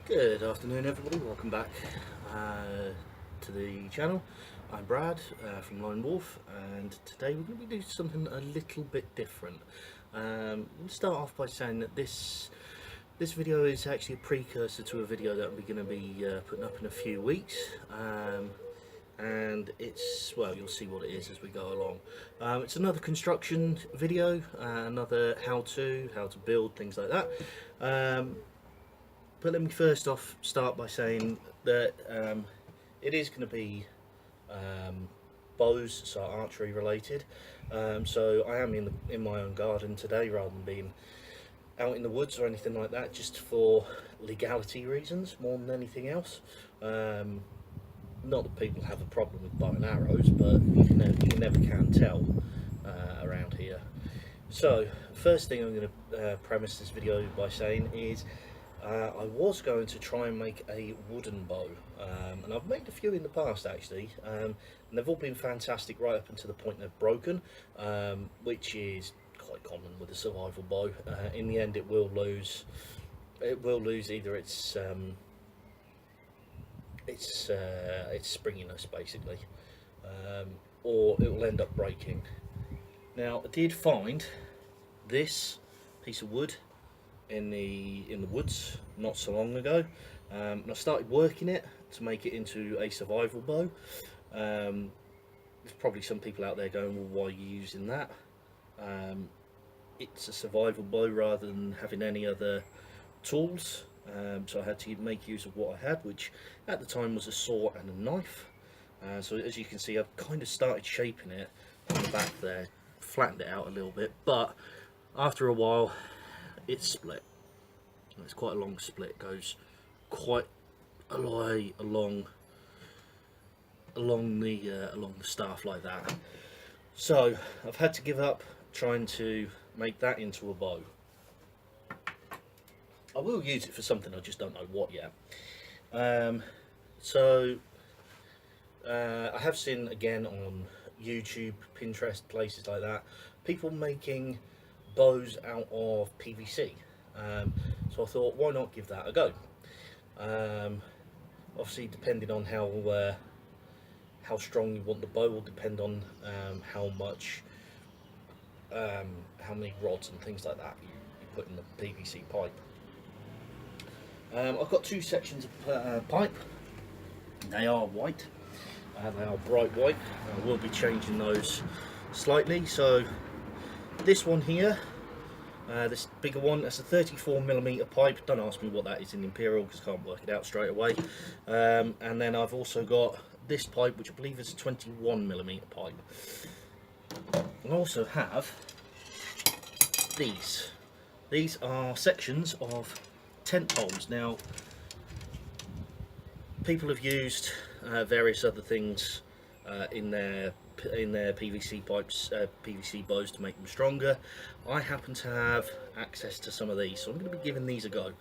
Good afternoon everybody, welcome back to the channel. I'm Brad from Lone Wolf, and today we're going to be doing something a little bit different. We'll start off by saying that this video is actually a precursor to a video that we're going to be putting up in a few weeks, and it's, well, you'll see what it is as we go along. It's another construction video, another how to build, things like that. But let me first off start by saying that it is going to be bows, so archery related. So I am in my own garden today rather than being out in the woods or anything like that, just for legality reasons more than anything else. Not that people have a problem with bow and arrows, but you never can tell around here. So first thing I'm going to premise this video by saying is I was going to try and make a wooden bow, and I've made a few in the past actually, and they've all been fantastic right up until the point they've broken, which is quite common with a survival bow. In the end it will lose either its springiness basically, or it will end up breaking. Now I did find this piece of wood in the woods not so long ago, and I started working it to make it into a survival bow. There's probably some people out there going, well, why are you using that? It's a survival bow rather than having any other tools, so I had to make use of what I had, which at the time was a saw and a knife. So as you can see, I've kind of started shaping it on the back there, flattened it out a little bit, but after a while it's split. It's quite a long split, it goes quite a way along the staff like that. So I've had to give up trying to make that into a bow. I will use it for something, I just don't know what yet. I have seen again on YouTube, Pinterest, places like that, people making bows out of PVC. So I thought, why not give that a go? Obviously depending on how strong you want the bow will depend on how many rods and things like that you put in the PVC pipe. I've got two sections of pipe. They are white, they are bright white. I will be changing those slightly. So this one here, this bigger one, that's a 34mm pipe. Don't ask me what that is in imperial because I can't work it out straight away. And then I've also got this pipe, which I believe is a 21mm pipe. I also have these. These are sections of tent poles. Now, people have used various other things in their PVC pipes, PVC bows to make them stronger. I happen to have access to some of these, so I'm going to be giving these a go.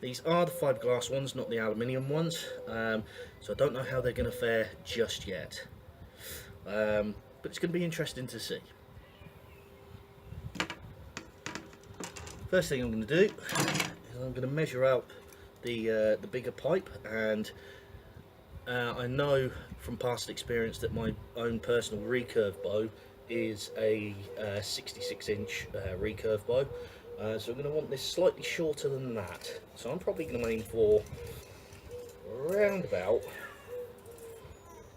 These are the fiberglass ones, not the aluminium ones, so I don't know how they're going to fare just yet, but it's going to be interesting to see. First thing I'm going to do is I'm going to measure out the bigger pipe, and I know from past experience that my own personal recurve bow is a 66-inch recurve bow, so I'm going to want this slightly shorter than that. So I'm probably going to aim for around about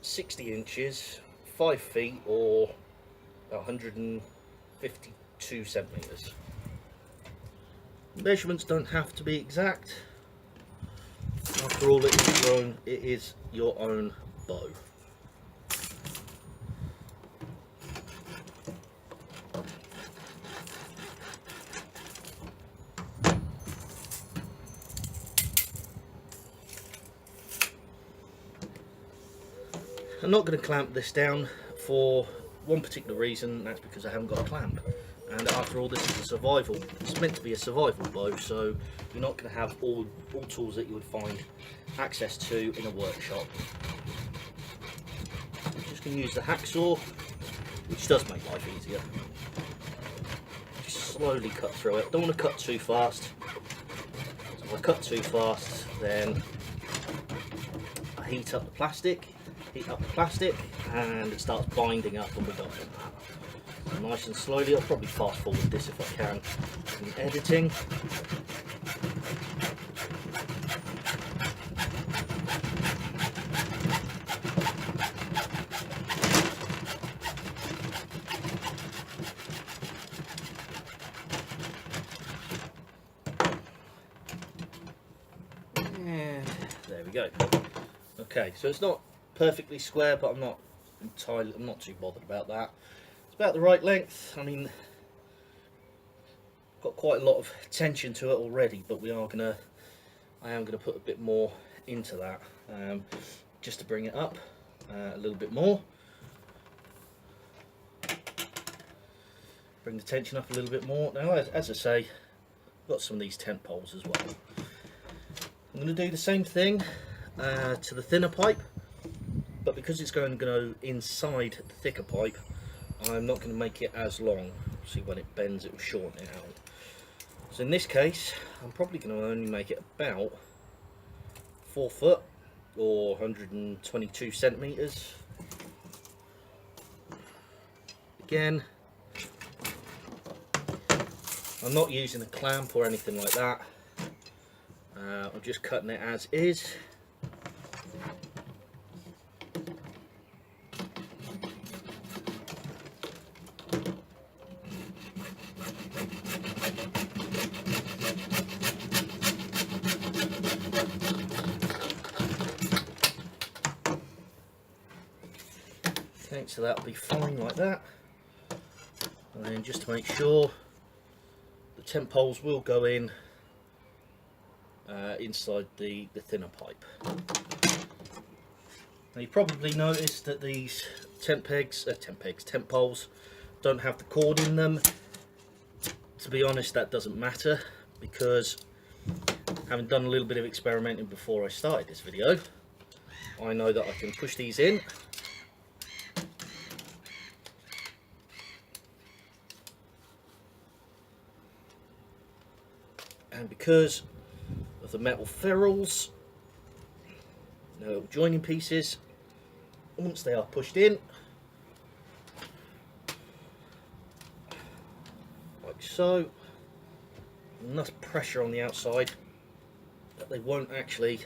60 inches, 5 feet, or 152 centimeters. Measurements don't have to be exact. After all, it is your own bow. I'm not going to clamp this down for one particular reason, and that's because I haven't got a clamp. And after all, this is a survival. It's meant to be a survival bow, so you're not going to have all tools that you would find access to in a workshop. I'm just going to use the hacksaw, which does make life easier. Just slowly cut through it. Don't want to cut too fast. If I cut too fast, then I heat up the plastic, and it starts binding up, and we don't want that. So nice and slowly. I'll probably fast forward this if I can in editing. And there we go. Okay, so it's not perfectly square, but I'm not too bothered about that. It's about the right length. I mean, got quite a lot of tension to it already, but I am gonna put a bit more into that, just to bring it up a little bit more. Bring the tension up a little bit more. Now, as I say, I've got some of these tent poles as well. I'm going to do the same thing to the thinner pipe, but because it's going to go inside the thicker pipe, I'm not going to make it as long. See, when it bends, it will shorten it out. So in this case, I'm probably going to only make it about 4 foot or 122 centimeters. Again, I'm not using a clamp or anything like that. I'm just cutting it as is. Okay, so that'll be fine like that. And then just to make sure, the tent poles will go in inside the thinner pipe. Now, you probably noticed that these tent poles don't have the cord in them. To be honest, that doesn't matter, because having done a little bit of experimenting before I started this video, I know that I can push these in and because of the metal ferrules, no joining pieces, once they are pushed in, like so, enough pressure on the outside that they won't actually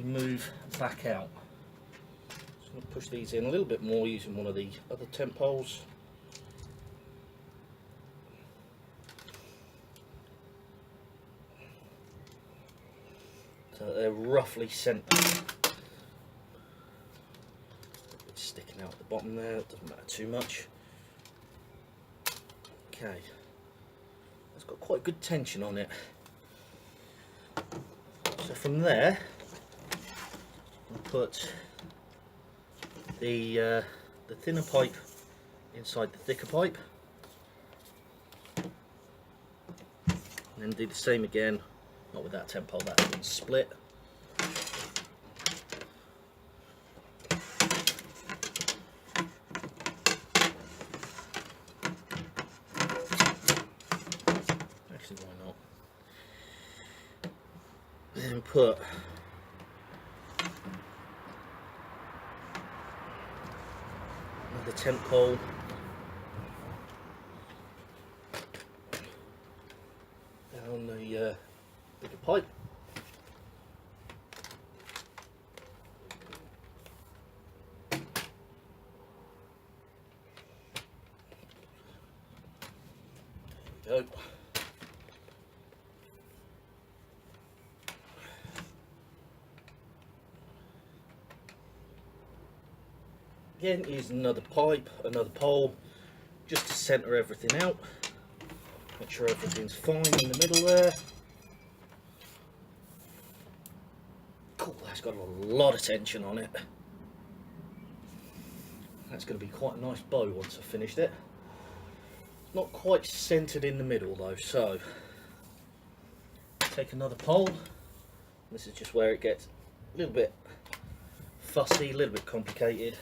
move back out. So I'm going to push these in a little bit more using one of the other tent poles. So they're roughly centered. It's sticking out at the bottom there, it doesn't matter too much. Okay, it's got quite good tension on it. So from there, I'll put the thinner pipe inside the thicker pipe, and then do the same again. Not with that tent pole, that didn't split. Actually, why not? Then put another tent pole down the bigger pipe. There we go. Again, use another pipe, another pole, just to centre everything out. Make sure everything's fine in the middle there. Cool, that's got a lot of tension on it. That's going to be quite a nice bow once I've finished it. Not quite centred in the middle though, so take another pole. This is just where it gets a little bit fussy, a little bit complicated.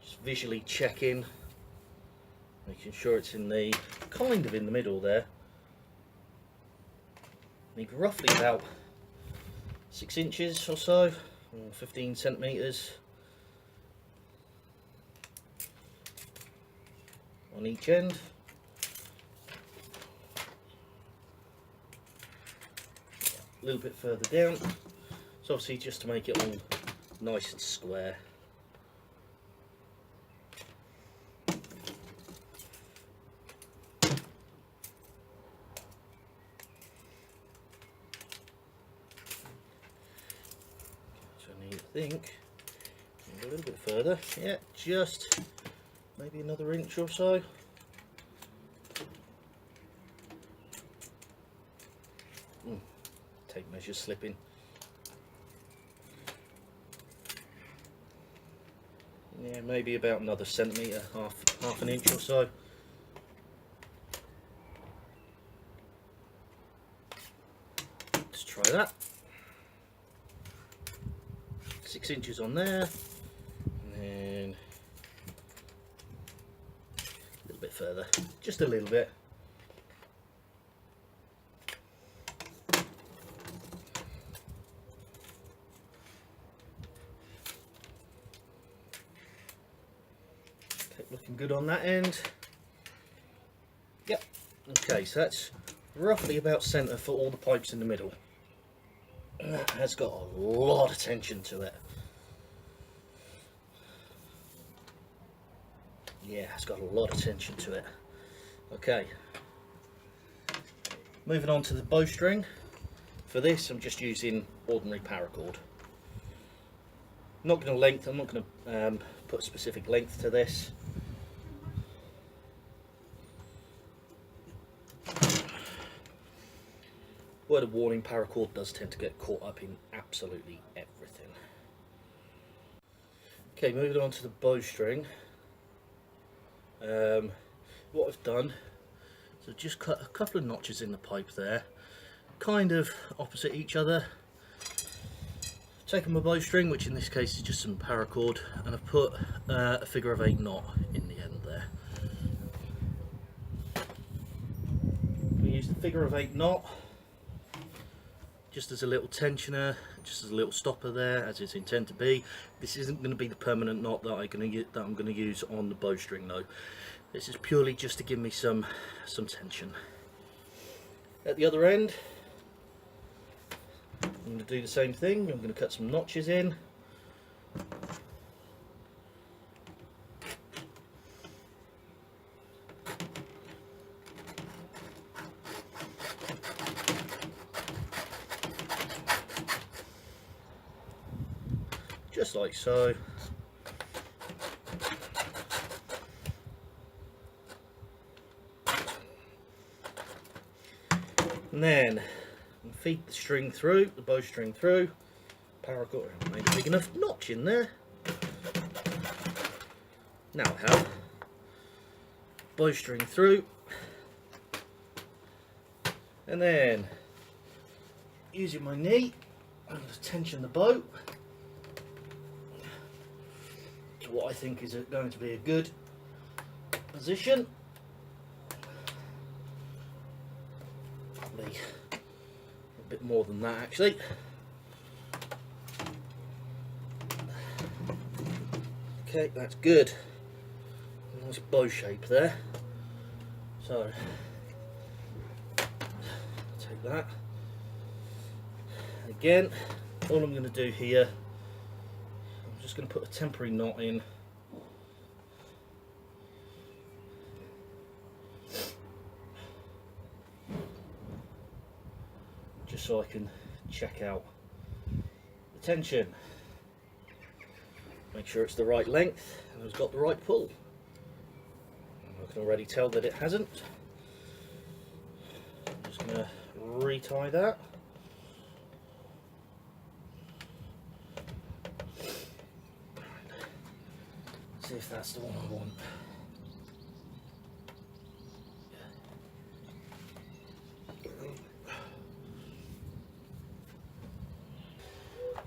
Just visually checking making sure it's in the kind of in the middle there. Need roughly about 6 inches or so, or 15 centimeters on each end. A little bit further down, so obviously just to make it all nice and square. So I need to think a little bit further, yeah, just maybe another inch or so. Tape measures slipping. Yeah, maybe about another centimetre, half an inch or so. Let's try that. 6 inches on there, and then a little bit further, just a little bit. Looking good on that end. Yep. Okay, so that's roughly about centre for all the pipes in the middle. And that has got a lot of tension to it. Yeah, it's got a lot of tension to it. Okay. Moving on to the bowstring. For this, I'm just using ordinary paracord. I'm not going to put a specific length to this. Word of warning, paracord does tend to get caught up in absolutely everything. Okay, moving on to the bowstring. What I've done is I've just cut a couple of notches in the pipe there, kind of opposite each other. Taken my bowstring, which in this case is just some paracord, and I've put a figure of 8 knot in the end there. We use the figure of 8 knot just as a little tensioner, just as a little stopper there, as it's intended to be. This isn't going to be the permanent knot that I'm going to use on the bowstring though. This is purely just to give me some tension. At the other end, I'm going to do the same thing. I'm going to cut some notches in. Just like so. And then feed the string through, the bowstring through. Paracord, made a big enough notch in there. Now I have bowstring through, and then using my knee, I'm going to tension the bow to what I think is going to be a good position. Probably a bit more than that actually. Okay, that's good. Nice bow shape there. So take that. Again, all I'm going to do here, I'm just going to put a temporary knot in. Just so I can check out the tension. Make sure it's the right length and it's got the right pull. I can already tell that it hasn't. I'm just going to retie that. See if that's the one I want.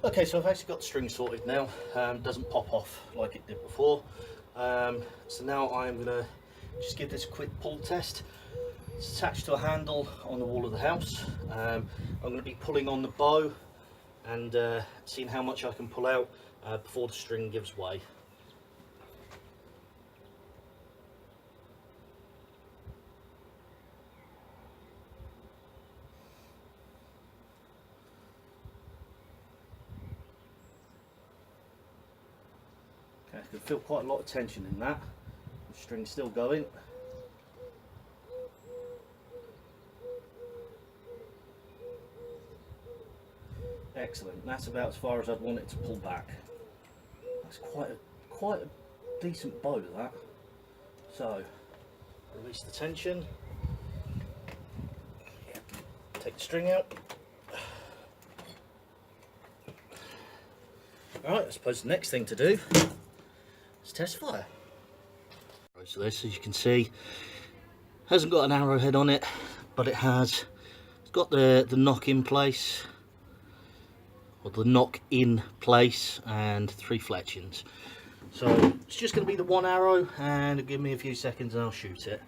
Okay, so I've actually got the string sorted now. Doesn't pop off like it did before. So now I'm going to just give this a quick pull test. It's attached to a handle on the wall of the house. I'm going to be pulling on the bow and seeing how much I can pull out before the string gives way. Okay, I can feel quite a lot of tension in that. The string's still going. Excellent. That's about as far as I'd want it to pull back. That's quite a decent bow, that. So, release the tension. Take the string out. Alright, I suppose the next thing to do is test fire. Right, so this, as you can see, hasn't got an arrowhead on it, but it's got the knock in place, or the knock in place, and 3 fletchings. So it's just going to be the one arrow, and give me a few seconds and I'll shoot it.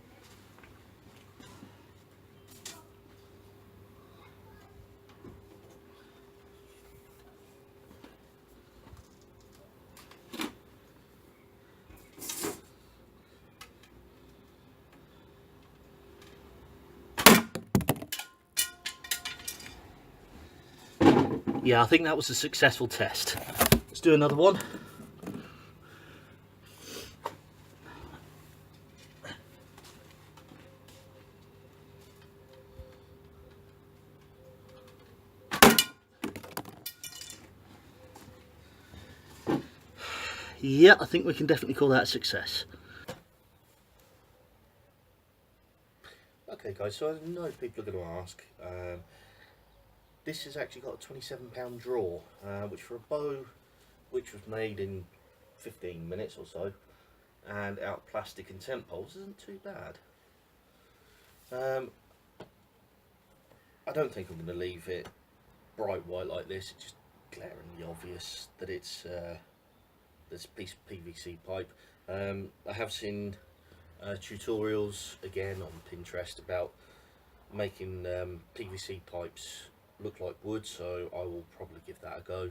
Yeah, I think that was a successful test. Let's do another one. Yeah, I think we can definitely call that a success. Okay guys, so I know people are going to ask, this has actually got a £27 draw, which for a bow which was made in 15 minutes or so, and out of plastic and tent poles, isn't too bad. I don't think I'm going to leave it bright white like this. It's just glaringly obvious that it's this piece of PVC pipe. I have seen tutorials again on Pinterest about making PVC pipes look like wood, so I will probably give that a go.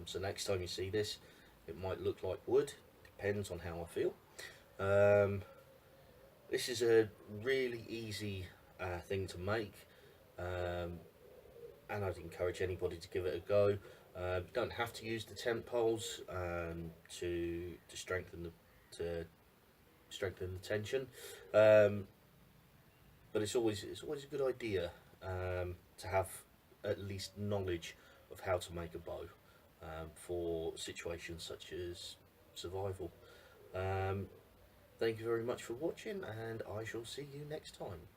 So next time you see this, it might look like wood, depends on how I feel. This is a really easy thing to make, and I'd encourage anybody to give it a go. You don't have to use the tent poles to strengthen the tension, but it's always a good idea to have at least knowledge of how to make a bow for situations such as survival. Thank you very much for watching, and I shall see you next time.